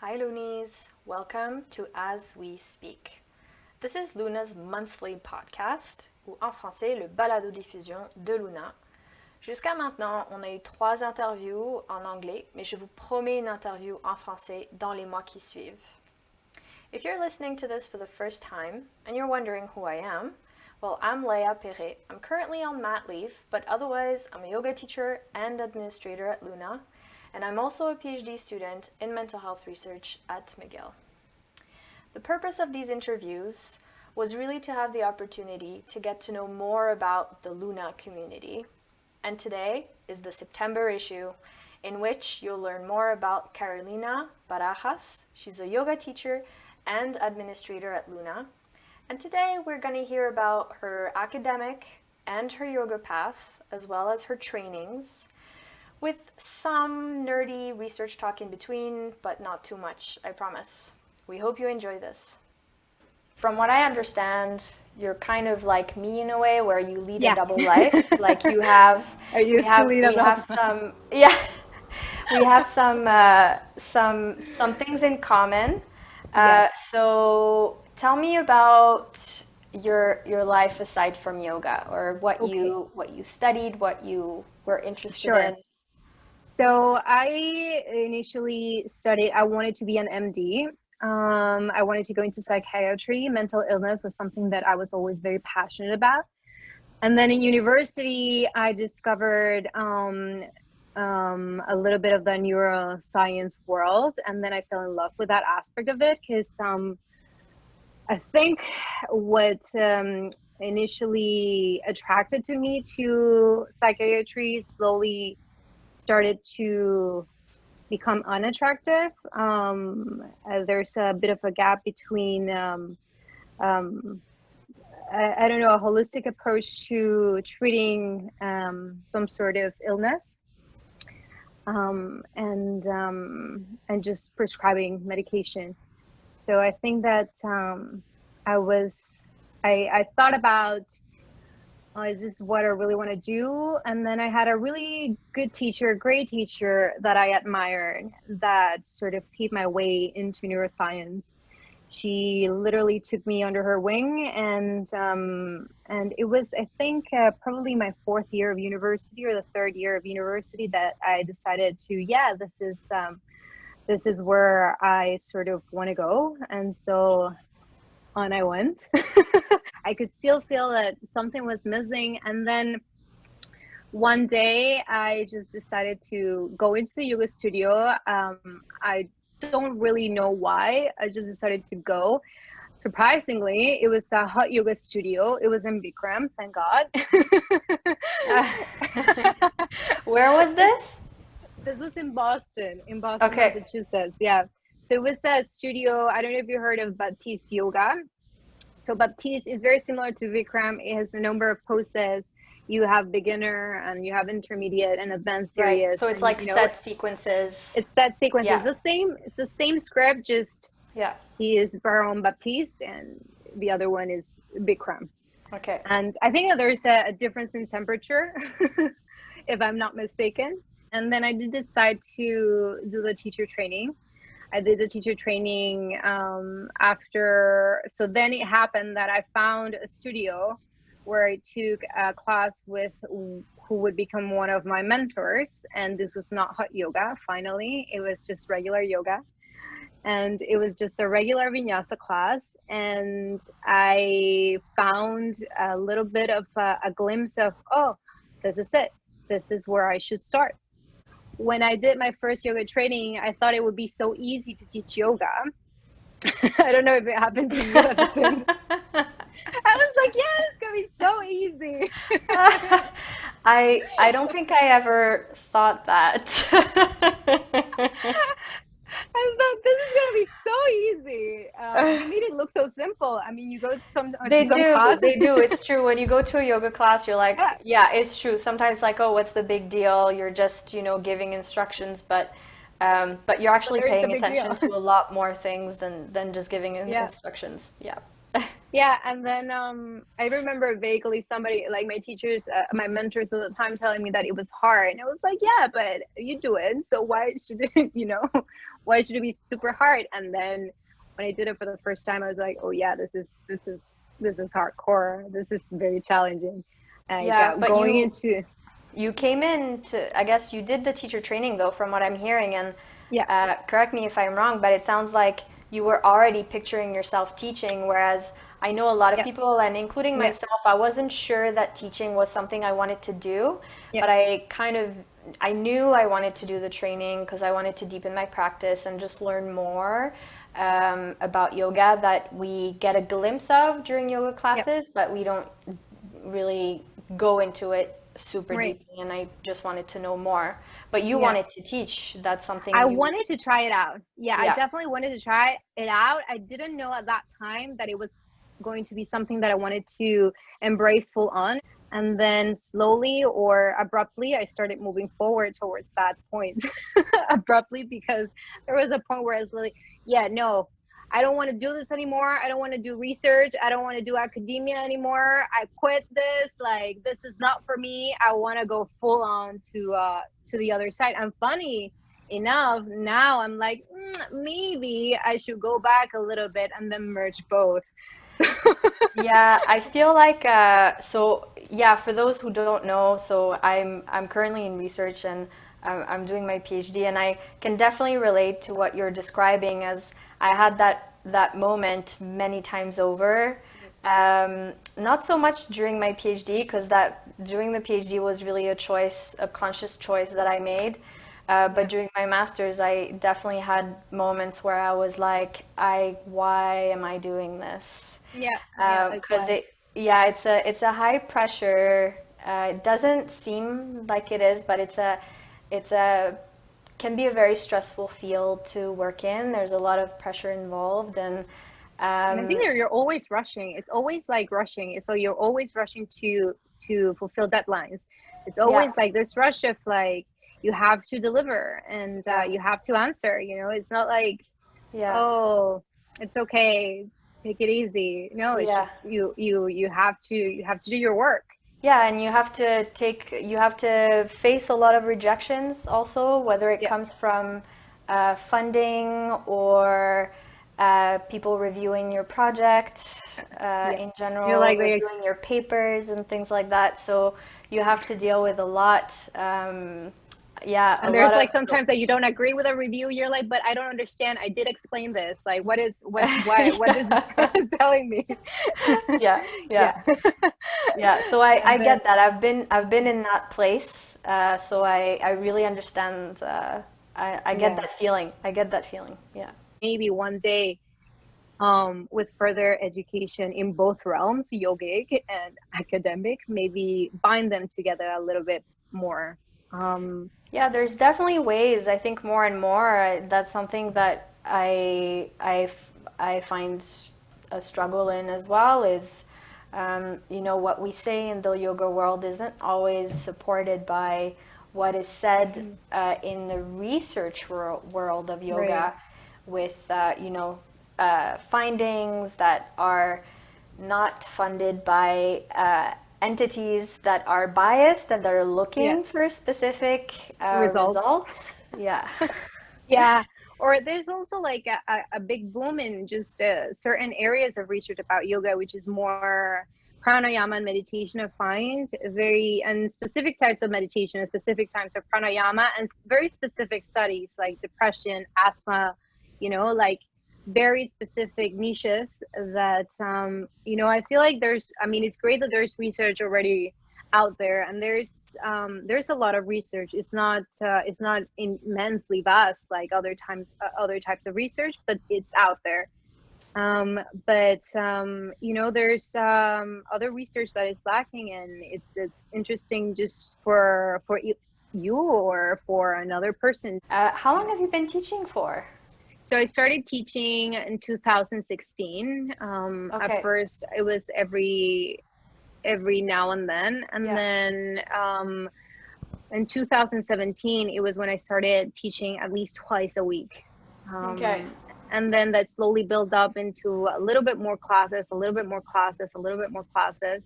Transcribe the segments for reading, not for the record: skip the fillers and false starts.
Hi Loonies, welcome to As We Speak. This is Luna's monthly podcast, ou en français le balado-diffusion de Luna. Jusqu'à maintenant, on a eu 3 interviews en anglais, mais je vous promets une interview en français dans les mois qui suivent. If you're listening to this for the first time and you're wondering who I am, well, I'm Perret. I'm currently on mat leave, but otherwise I'm a yoga teacher and administrator at Luna, and I'm also a PhD student in mental health research at McGill. The purpose of these interviews was really to have the opportunity to get to know more about the Luna community. And today is the September issue, in which you'll learn more about Carolina Barajas. She's a yoga teacher and administrator at Luna. And today we're going to hear about her academic and her yoga path, as well as her trainings, with some nerdy research talk in between, but not too much, I promise. We hope you enjoy this. From what I understand, you're kind of like me in a way, where you lead a double life. Like you have, we have some some things in common. So tell me about your life aside from yoga, or what you studied, what you were interested in. So I initially studied, I wanted to be an MD. I wanted to go into psychiatry. Mental illness was something that I was always very passionate about. And then in university, I discovered a little bit of the neuroscience world. And then I fell in love with that aspect of it, because I think what initially attracted to me to psychiatry slowly started to become unattractive. There's a bit of a gap between, I don't know, a holistic approach to treating some sort of illness, and just prescribing medication. So I think that I thought about, is this what I really want to do? And then I had a really good teacher, great teacher that I admired, that sort of paved my way into neuroscience. She literally took me under her wing, and it was, I think, probably my 4th year of university, or the 3rd year of university, that I decided to, this is where I sort of want to go. And so on I went. I could still feel that something was missing. And then one day I just decided to go into the yoga studio. I don't really know why. I just decided to go. Surprisingly, it was a hot yoga studio. It was in Bikram, thank God. Where was this? This was in Boston, Massachusetts. Yeah. So it was a studio. I don't know if you heard of Baptiste Yoga. So Baptiste is very similar to Bikram. It has a number of poses. You have beginner, and you have intermediate and advanced series. Right. So it's like set sequences. It's set sequences. Yeah. It's the same script, just he is Baron Baptiste, and the other one is Bikram. Okay. And I think that there's a difference in temperature, if I'm not mistaken. And then I did decide to do the teacher training. I did the teacher training after. So then it happened that I found a studio where I took a class with who would become one of my mentors. And this was not hot yoga, finally. It was just regular yoga. And it was just a regular vinyasa class. And I found a little bit of a glimpse of, oh, this is it. This is where I should start. When I did my first yoga training, I thought it would be so easy to teach yoga. I don't know if it happened to you at the same time. I was like, yeah, it's going to be so easy. I don't think I ever thought that. I thought, this is going to be so easy. You made it look so simple. I mean, you go to some class. They do. It's true. When you go to a yoga class, you're like, yeah, it's true. Sometimes like, oh, what's the big deal? You're just, giving instructions, but you're actually paying attention to a lot more things than just giving instructions. Yeah. Yeah, and then I remember vaguely somebody like my teachers, my mentors at the time telling me that it was hard. And I was like, yeah, but you do it. So why should it, why should it be super hard? And then when I did it for the first time, I was like, oh yeah, this is hardcore. This is very challenging. Like Yeah, but going into you came in to, I guess you did the teacher training though, from what I'm hearing, and yeah, correct me if I'm wrong, but it sounds like you were already picturing yourself teaching, whereas I know a lot of yeah, people, and including yeah, myself, I wasn't sure that teaching was something I wanted to do, yeah, but I knew I wanted to do the training because I wanted to deepen my practice and just learn more about yoga that we get a glimpse of during yoga yeah, classes, but we don't really go into it super right. deeply, and I just wanted to know more. But you Yeah. wanted to teach. That's I something you, wanted to try it out. Yeah, I yeah. definitely wanted to try it out. I didn't know at that time that it was going to be something that I wanted to embrace full on. And then slowly or abruptly, I started moving forward towards that point. Abruptly, because there was a point where I was like, yeah, no, I don't want to do this anymore. I don't want to do research. I don't want to do academia anymore. I quit this. Like, this is not for me. I want to go full on to the other side. And funny enough, now I'm like, maybe I should go back a little bit and then merge both. Yeah, I feel like so yeah, for those who don't know, so I'm currently in research, and I'm doing my PhD, and I can definitely relate to what you're describing, as I had that moment many times over. Not so much during my PhD, because that during the PhD was really a choice, a conscious choice that I made. But Yeah, during my master's, I definitely had moments where I was like, why am I doing this? yeah, yeah, Because likewise. yeah, it's a high pressure. It doesn't seem like it is, but it's a can be a very stressful field to work in. There's a lot of pressure involved, and And I think um, you're always rushing. It's always like rushing. So you're always rushing to fulfill deadlines. It's yeah, always like this rush of like you have to deliver and yeah, you have to answer. It's not like, yeah, oh, it's okay, take it easy. No, it's yeah. just you have to do your work. Yeah, and you have to face a lot of rejections also, whether it Yeah, comes from funding or people reviewing your project yeah. in You're general, like reviewing your papers and things like that. So you have to deal with a lot. Yeah, a and lot there's of like sometimes that you don't agree with a review. You're like, but I don't understand. I did explain this. Like, what is this person telling me? yeah, yeah. Yeah. Yeah, so I And then get that. I've been in that place, so I really understand. I get yeah, that feeling. I get that feeling. Yeah. maybe one day with further education in both realms, yogic and academic, maybe bind them together a little bit more. Um, Yeah, there's definitely ways. I think more and more that's something that I find a struggle in as well is what we say in the yoga world isn't always supported by what is said mhm, in the research world of right. yoga with findings that are not funded by entities that are biased and that are Yeah. looking for specific Results. results. Yeah. Yeah. Or there's also like a big boom in just certain areas of research about yoga, which is more pranayama and meditation. I find very and specific types of meditation and specific types of pranayama and very specific studies like depression, asthma, like very specific niches that I feel like I mean, it's great that there's research already out there, and there's a lot of research. It's not immensely vast like other types of research, but it's out there. But there's other research that is lacking, and it's interesting just for you or for another person. How long have you been teaching for? So I started teaching in 2016. At Okay. first it was every now and then, and Yeah. then in 2017 it was when I started teaching at least twice a week. Okay. And then that slowly built up into a little bit more classes, a little bit more classes, a little bit more classes.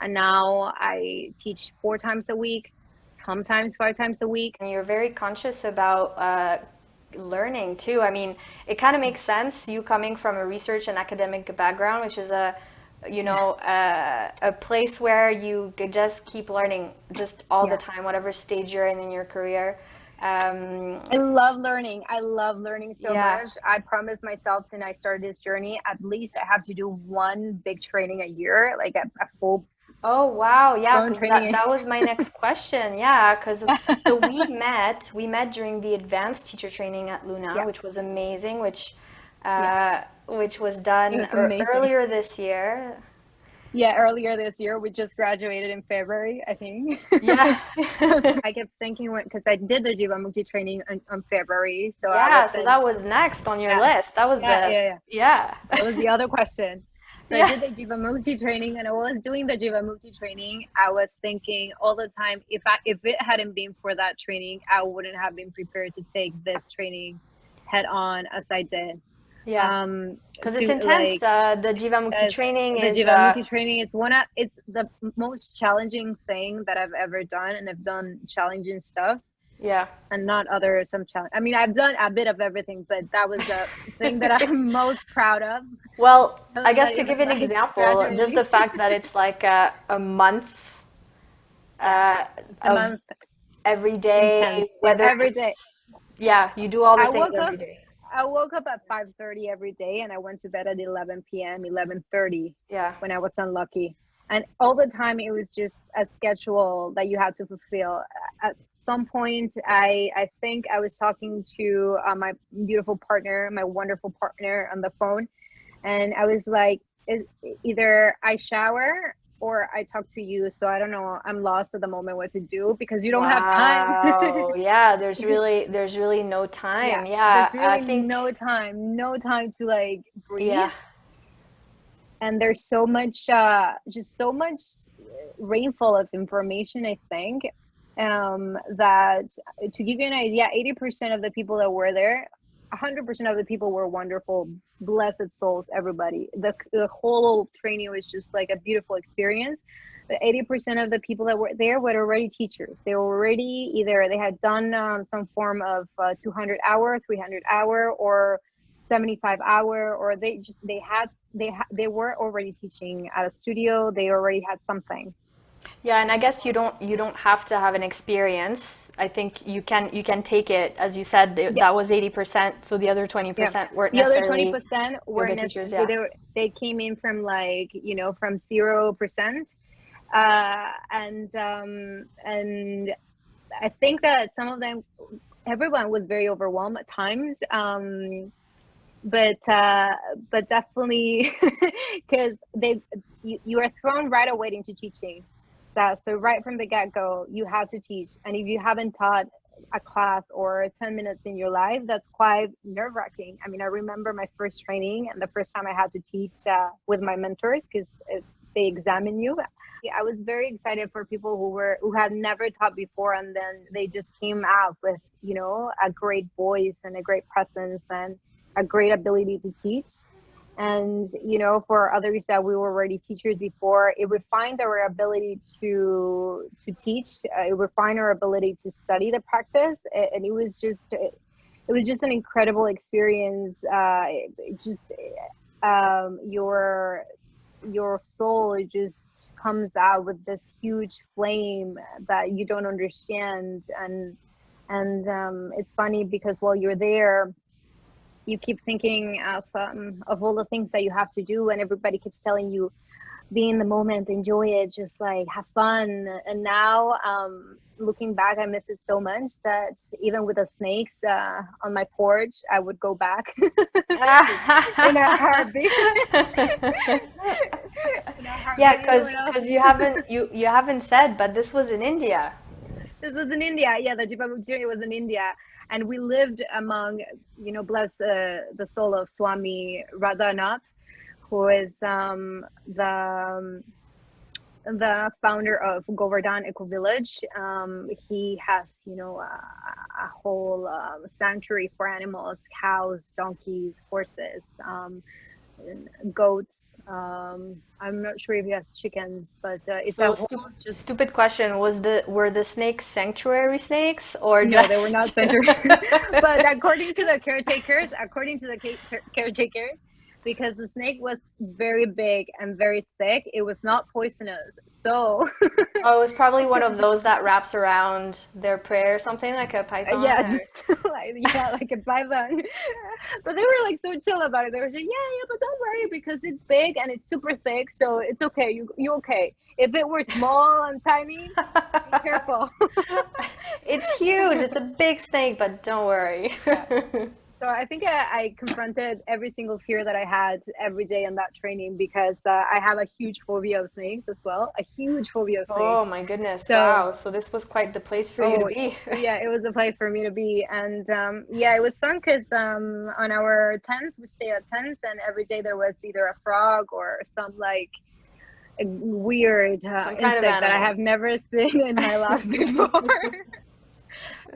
And now I teach 4 times a week, sometimes 5 times a week. And you're very conscious about learning too. I mean, it kind of makes sense, you coming from a research and academic background, which is a place where you could just keep learning just all the time, whatever stage you're in your career. I love learning. I love learning so Yeah. much. I promised myself since I started this journey, at least I have to do one big training a year, like a full Oh wow, yeah, blown because that, training. that was my next question. Yeah, because so we met during the advanced teacher training at Luna, Yeah, which was amazing, yeah, which was it done was amazing. earlier this year. Yeah, earlier this year, we just graduated in February, I think. Yeah. I kept thinking because I did the Jivamukti training on February, so I Yeah, so wasn't. that was next on your Yeah, list. That was yeah. yeah. That was the other question. So I Yeah. did the Jivamukti training, and I was doing the Jivamukti training. I was thinking all the time, if it hadn't been for that training, I wouldn't have been prepared to take this training head on as I did. Yeah. Because it's To intense. like The Jivamukti training the is Jivamukti training, it's the most challenging thing that I've ever done, and I've done challenging stuff yeah. and not other some challenge. I mean, I've done a bit of everything, but that was the thing that I'm most proud of. Well, I guess Not to even give an like example, just graduating the fact that it's like a month yeah, uh, a of month every intense. day, Yeah, whether every day. yeah, you do all the I things woke every up. day. I woke up at 5:30 every day, and I went to bed at 11 p.m., 11:30 Yeah. when I was unlucky. And all the time, it was just a schedule that you had to fulfill. At some point, I think I was talking to my beautiful partner, my wonderful partner on the phone, and I was like, either I shower or I talk to you. So I don't know. I'm lost at the moment what to do because you don't have time. Wow. Yeah, Because there's really no yeah, time. Yeah, there's I really think no time to like breathe. yeah. And there's so much just so much rainfall of information, I think, that to give you an idea, 80% of the people that were there, 100% of the people were wonderful, blessed souls, everybody. The whole training was just like a beautiful experience. But 80% of the people that were there were already teachers. They were already either they had done some form of 200-hour, 300-hour, or 75-hour, or they were already teaching at a studio. They already had something. Yeah, and I guess you don't have to have an experience. I think you can take it, as you said, Yeah, that was 80%, so the other yeah. 20% weren't The other necessarily 20% were yoga teachers, yeah. they came in from like from 0%, and I think that some of them, everyone was very overwhelmed at times. But definitely because you are thrown right away into teaching. So right from the get-go you have to teach, and if you haven't taught a class or 10 minutes in your life, that's quite nerve-wracking. I mean, I remember my first training and the first time I had to teach with my mentors, because they examine you. I was very excited for people who had never taught before, and then they just came out with a great voice and a great presence and a great ability to teach. And for others that we were already teachers before, it refined our ability to teach. It refined our ability to study the practice, and it was just an incredible experience. Your soul, it just comes out with this huge flame that you don't understand. And it's funny because while you're there, you keep thinking of all the things that you have to do, and everybody keeps telling you, be in the moment, enjoy it, just like have fun. And now, looking back, I miss it so much that even with the snakes on my porch, I would go back in a heartbeat. In a Yeah, heartbeat. because you haven't said, but this was in India. This was in India. Yeah, the Jivamukti journey was in India. And we lived among, bless the soul of Swami Radhanath, who is the the founder of Govardhan Eco Village. He has, a whole sanctuary for animals, cows, donkeys, horses, goats. I'm not sure if he has chickens, but it's a So whole just stupid question, were the snakes sanctuary snakes or no, they were not just center. But according to the caretakers, because the snake was very big and very thick, it was not poisonous. So Oh, it was probably one of those that wraps around their prey or something like a python yeah, or just like yeah, like a python. But they were like so chill about it. They were like, yeah, but don't worry because it's big and it's super thick, so it's okay. You okay? If it were small and tiny, be careful. It's huge. It's a big snake, but don't worry. Yeah. So I think I confronted every single fear that I had every day in that training because I have a huge phobia of snakes as well, a huge phobia of Oh snakes. my goodness. So, Wow. So this was quite the place for you to oh, be. yeah, it was a place for me to be. And yeah, it was fun because on our tents, we stay at tents, and every day there was either a frog or some like a weird Some kind of insect that I animal. have never seen in my life before.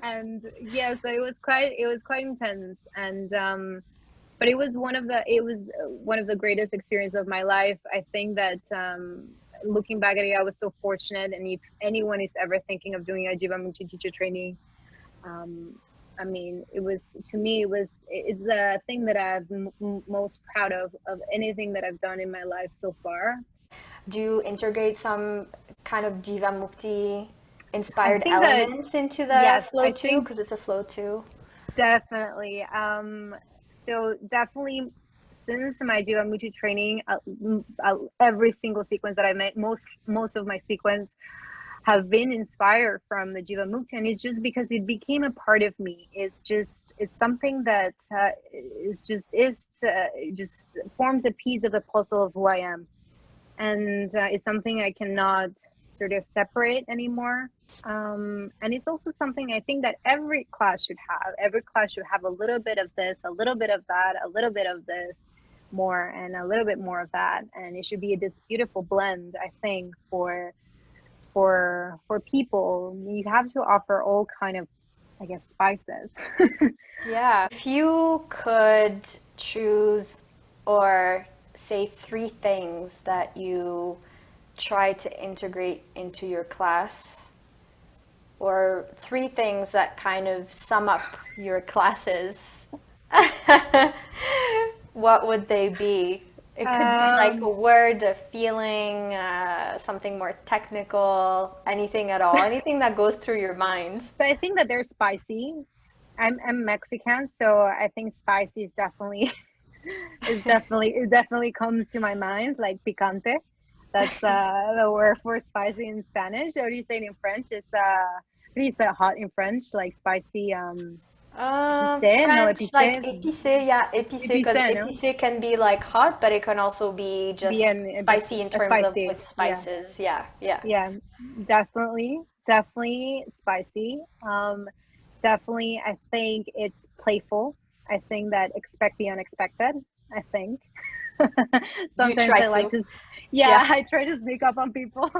And yeah, so it was quite intense. And but it was one of the greatest experiences of my life. I think that looking back at it, I was so fortunate. And if anyone is ever thinking of doing a Jivamukti teacher training, um, I mean, it was to me, it's the thing that I'm most proud of anything that I've done in my life so far. Do you integrate some kind of Jiva Mukti I inspired think that elements into the yes, flow I too? think Because it's a flow too. definitely. So definitely, since my Jivamuchi training, every single sequence that I made, most of my sequence have been inspired from the Jivamukti, and it's just because it became a part of me. It's something that just forms a piece of the puzzle of who I am, and it's something I cannot sort of separate anymore. And it's also something I think that every class should have. Every class should have a little bit of this, a little bit of that, a little bit of this, more, and a little bit more of that. And it should be this beautiful blend, I think, for people. You have to offer all kind of, I guess, spices. Yeah. If you could choose or say three things that you try to integrate into your class, or three things that kind of sum up your classes, what would they be? It could be like a um, word, a feeling, something more technical, anything at all, anything that goes through your mind. so I think that they're spicy. I'm Mexican, so I think spicy is definitely it definitely comes to my mind, like picante. That's the word for spicy in Spanish. How do you say it in French? It's what do you say hot in French? Like spicy épicé? No, French, like épicé. épicé, yeah, épicé, because Épicé, no? épicé can be like hot, but it can also be just Bien spicy in terms of spicy. with Yeah. spices. Yeah, yeah. Yeah. Definitely spicy. Definitely I think it's playful. I think that expect the unexpected, I think. You Sometimes try I like to. to, yeah, Yeah. I try to sneak up on people,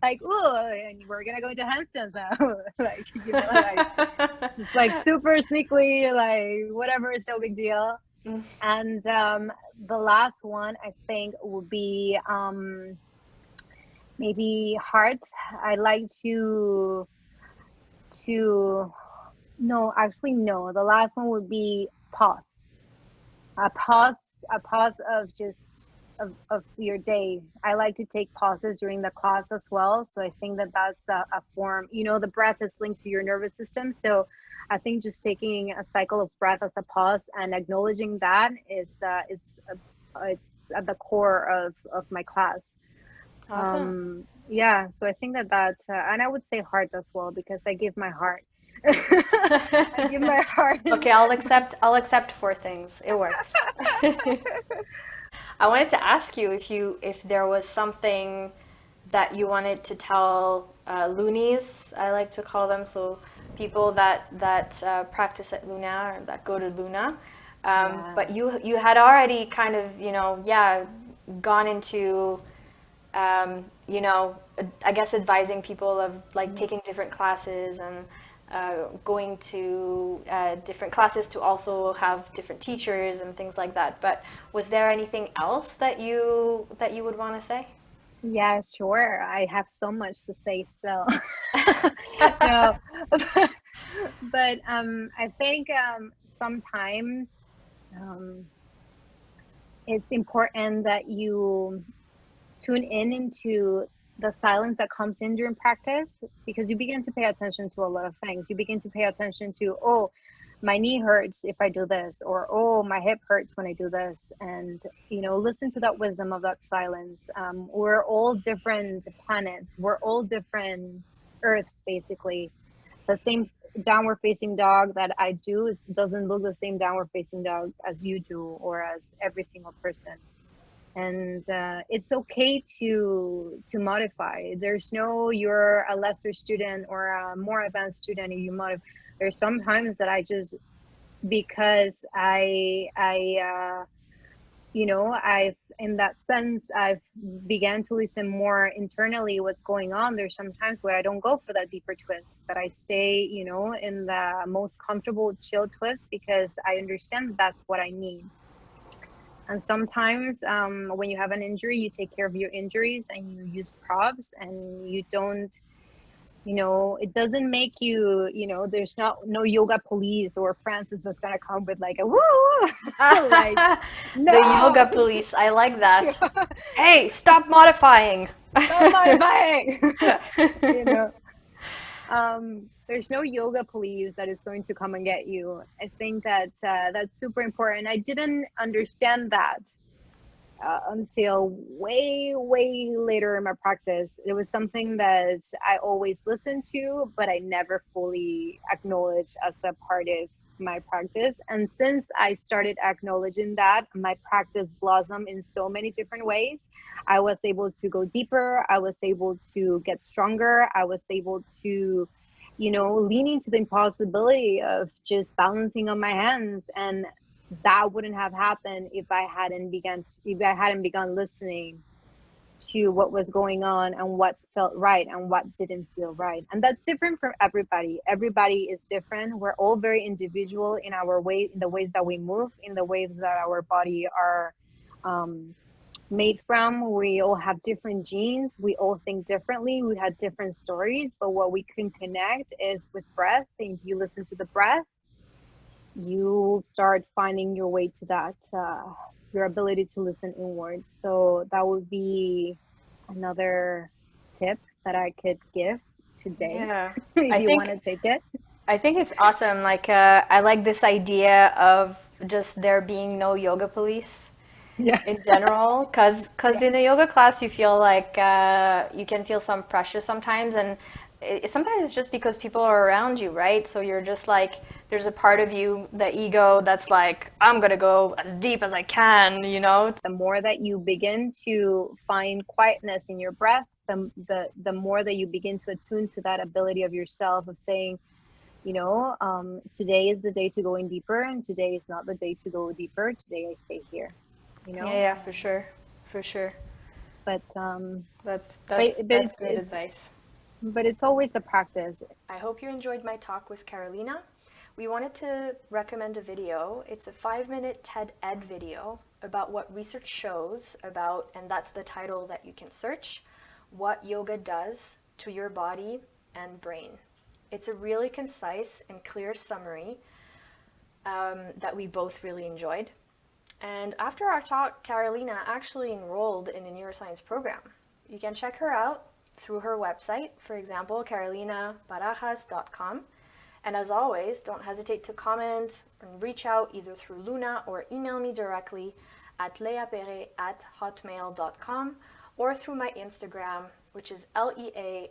like, oh, and we're gonna go into handstands now, like, like just like super sneakily, like whatever, it's no big deal. And the last one I think would be maybe heart. I like to no, actually no. The last one would be pause. A pause, a pause of just of your day. I like to take pauses during the class as well. So I think that that's a form. The breath is linked to your nervous system. So I think just taking a cycle of breath as a pause and acknowledging that is it's at the core of my class. Awesome. Yeah, so I think that and I would say heart as well because I give my heart. I give my heart. Okay, I'll accept four things. It works. I wanted to ask you if there was something that you wanted to tell loonies, I like to call them, so people that practice at Luna or that go to Luna. Yeah. But you had already kind of, yeah, gone into you know, I guess advising people of like taking different classes and going to different classes to also have different teachers and things like that. But was there anything else that you would want to say? Yeah, sure. I have so much to say, so no, but I think sometimes um, it's important that you tune in into the silence that comes in during practice, because you begin to pay attention to a lot of things. You begin to pay attention to, oh, my knee hurts if I do this, or oh, my hip hurts when I do this. And, listen to that wisdom of that silence. We're all different planets, we're all different Earths, basically. The same downward facing dog that I do doesn't look the same downward facing dog as you do, or as every single person. And it's okay to modify. There's no you're a lesser student or a more advanced student and you modify. There's sometimes that I just, because I've, in that sense, I've began to listen more internally what's going on. There's sometimes where I don't go for that deeper twist, but I stay, in the most comfortable chill twist, because I understand that's what I need. And sometimes when you have an injury, you take care of your injuries and you use props, and you don't, it doesn't make you, there's no yoga police or Francis that's going to come with like a woo, like, The yoga no, police, I like that. Hey, stop modifying. stop modifying, you know. There's no yoga police that is going to come and get you. I think that's super important. I didn't understand that until way, way later in my practice. It was something that I always listened to, but I never fully acknowledged as a part of my practice. And since I started acknowledging that, my practice blossomed in so many different ways. I was able to go deeper. I was able to get stronger. I was able to, lean into the impossibility of just balancing on my hands. And that wouldn't have happened if I hadn't begun listening to what was going on and what felt right and what didn't feel right. And that's different for everybody. Everybody is different. We're all very individual in our way, in the ways that we move, in the ways that our body are made from. We all have different genes. We all think differently. We had different stories, but what we can connect is with breath. And if you listen to the breath, you start finding your way to that, your ability to listen inwards. So that would be another tip that I could give today, Yeah. if I you want think to take it. I think it's awesome. Like I like this idea of just there being no yoga police Yeah, in general, because yeah, in a yoga class you feel like you can feel some pressure sometimes, and sometimes it's just because people are around you, right? So you're just like there's a part of you, the ego, that's like I'm gonna go as deep as I can, you know. the more that you begin to find quietness in your breath, the more that you begin to attune to that ability of yourself of saying, today is the day to go in deeper, and today is not the day to go deeper. Today I stay here, Yeah, yeah, for sure, for sure. but That's but that's but that's it's great advice. it's always a practice. I hope you enjoyed my talk with Carolina. We wanted to recommend a video. It's a 5-minute TED Ed video about what research shows about, and that's the title that you can search, what yoga does to your body and brain. It's a really concise and clear summary that we both really enjoyed. And after our talk, Carolina actually enrolled in the neuroscience program. You can check her out through her website, for example, carolinabarajas.com. And as always, don't hesitate to comment and reach out either through Luna or email me directly at leapere@hotmail.com or through my Instagram, which is LEA_CLADIE.